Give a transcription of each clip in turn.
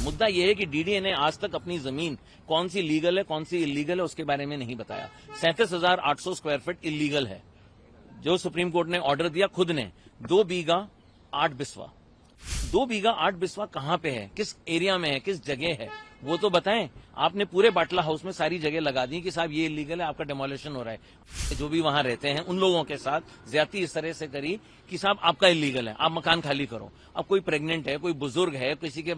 मुद्दा यह है कि डीडीए ने आज तक अपनी जमीन कौन सी लीगल है कौन सी इलीगल है उसके बारे में नहीं बताया। 37,800 स्क्वायर फीट इलीगल है जो सुप्रीम कोर्ट ने ऑर्डर दिया खुद ने। 2 बीघा 8 बिस्वा, 2 बीघा 8 बिस्वा कहां पे है, किस एरिया में है, किस जगह है, वो तो बताएं। आपने पूरे बाटला हाउस में सारी जगह लगा दी कि साहब ये इलीगल है, आपका डेमोलिशन हो रहा है। जो भी वहां रहते हैं उन लोगों के साथ ज्यादती इस तरह से करी कि साहब आपका इलीगल है, आप मकान खाली करो। अब कोई प्रेग्नेंट है, कोई बुजुर्ग है, किसी के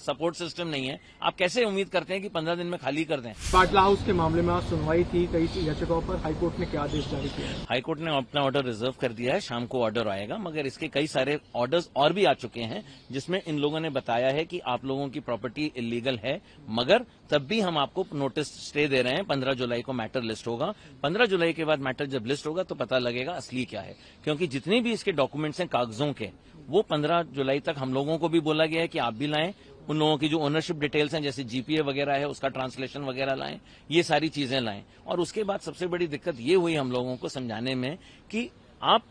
सपोर्ट सिस्टम नहीं है, आप कैसे उम्मीद करते हैं कि 15 दिन में खाली कर दें। बाटला हाउस के मामले में आज सुनवाई थी कई याचिकाओं पर, हाईकोर्ट ने क्या आदेश जारी किया है? हाईकोर्ट ने अपना ऑर्डर रिजर्व कर दिया है, शाम को ऑर्डर आएगा, मगर इसके कई सारे ऑर्डर्स और भी आ चुके हैं जिसमें इन लोगों ने बताया है कि आप लोगों की प्रॉपर्टी इलीगल है, मगर तब भी हम आपको नोटिस स्टे दे रहे हैं। 15 जुलाई को मैटर लिस्ट होगा। 15 जुलाई के बाद मैटर जब लिस्ट होगा तो पता लगेगा असली क्या है, क्योंकि जितने भी इसके डॉक्यूमेंट्स हैं कागजों के, वो 15 जुलाई तक हम लोगों को भी बोला गया है कि आप भी लाएं। उन लोगों की जो ओनरशिप डिटेल्स हैं जैसे जीपीए वगैरह है उसका ट्रांसलेशन वगैरह लाएं, ये सारी चीजें लाएं। और उसके बाद सबसे बड़ी दिक्कत ये हुई हम लोगों को समझाने में कि आप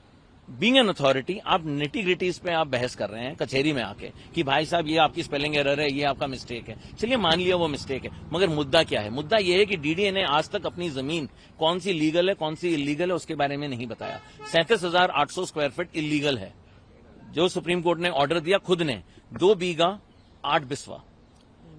बीइंग एन अथॉरिटी, आप निटी ग्रिटीज पे आप बहस कर रहे हैं कचहरी में आके कि भाई साहब ये आपकी स्पेलिंग एरर है, ये आपका मिस्टेक है। चलिए मान लिया वो मिस्टेक है, मगर मुद्दा क्या है? मुद्दा ये है कि डीडीए ने आज तक अपनी जमीन कौन सी लीगल है कौन सी इलीगल है उसके बारे में नहीं बताया। 37,800 स्क्वायर फीट इलीगल है जो सुप्रीम कोर्ट ने ऑर्डर दिया खुद ने। 2 बीघा 8 बिस्वा,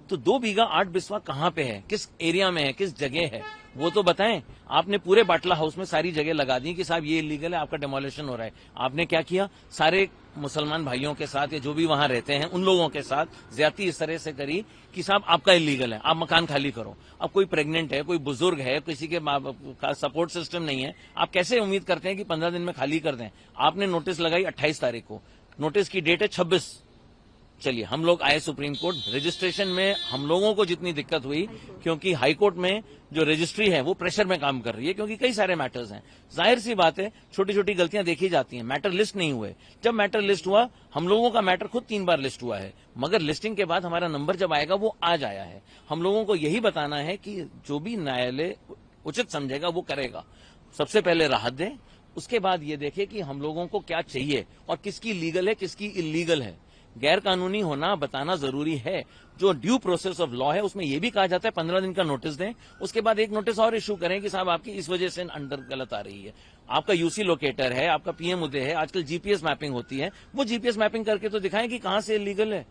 तो 2 बीघा 8 बिस्वा कहां पे है, किस एरिया में है, किस जगह है, वो तो बताएं। आपने पूरे बाटला हाउस में सारी जगह लगा दी कि साहब ये इलीगल है, आपका डेमोलिशन हो रहा है। आपने क्या किया? सारे मुसलमान भाइयों के साथ या जो भी वहां रहते हैं उन लोगों के साथ ज्यादती इस तरह से करी कि साहब आपका इलीगल है, आप मकान खाली करो। अब कोई प्रेग्नेंट है, कोई बुजुर्ग है, किसी के सपोर्ट सिस्टम नहीं है, आप कैसे उम्मीद करते हैं कि 15 दिन में खाली कर दें। आपने नोटिस लगाई 28 तारीख को, नोटिस की डेट है 26। चलिए हम लोग आए सुप्रीम कोर्ट, रजिस्ट्रेशन में हम लोगों को जितनी दिक्कत हुई, क्योंकि हाईकोर्ट में जो रजिस्ट्री है वो प्रेशर में काम कर रही है, क्योंकि कई सारे मैटर्स हैं। जाहिर सी बात है छोटी छोटी गलतियां देखी जाती हैं। मैटर लिस्ट नहीं हुए, जब मैटर लिस्ट हुआ, हम लोगों का मैटर खुद 3 बार लिस्ट हुआ है, मगर लिस्टिंग के बाद हमारा नंबर जब आएगा वो आज आया है। हम लोगों को यही बताना है कि जो भी न्यायालय उचित समझेगा वो करेगा। सबसे पहले राहत दें, उसके बाद ये देखे कि हम लोगों को क्या चाहिए और किसकी लीगल है किसकी इलीगल है। गैर कानूनी होना बताना जरूरी है। जो ड्यू प्रोसेस ऑफ लॉ है उसमें यह भी कहा जाता है 15 दिन का नोटिस दें, उसके बाद एक नोटिस और इशू करें कि साहब आपकी इस वजह से अंडर गलत आ रही है। आपका यूसी लोकेटर है, आपका पीएम उदय है, आजकल जीपीएस मैपिंग होती है, वो जीपीएस मैपिंग करके तो दिखाएं कि कहां से इलीगल है।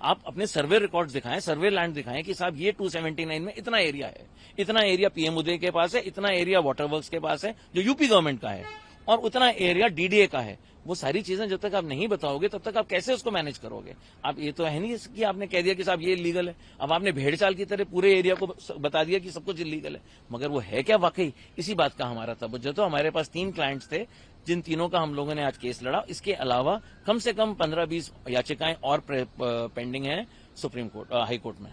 आप अपने सर्वे रिकॉर्ड्स दिखाएं, सर्वे लैंड दिखाएं कि साहब ये 279 में इतना एरिया है, इतना एरिया पीएम उदय के पास है, इतना एरिया वाटर वर्क्स के पास है जो यूपी गवर्नमेंट का है, और उतना एरिया डीडीए का है। वो सारी चीजें जब तक आप नहीं बताओगे तब तक आप कैसे उसको मैनेज करोगे। आप ये तो है नहीं कि आपने कह दिया कि साहब ये इलीगल है, अब आपने भेड़ चाल की तरह पूरे एरिया को बता दिया कि सब कुछ इलीगल है, मगर वो है क्या वाकई? इसी बात का हमारा तवज्जो। तो हमारे पास 3 क्लाइंट्स थे जिन तीनों का हम लोगों ने आज केस लड़ा। इसके अलावा कम से कम 15-20 याचिकाएं और पेंडिंग है सुप्रीम कोर्ट, हाई कोर्ट में।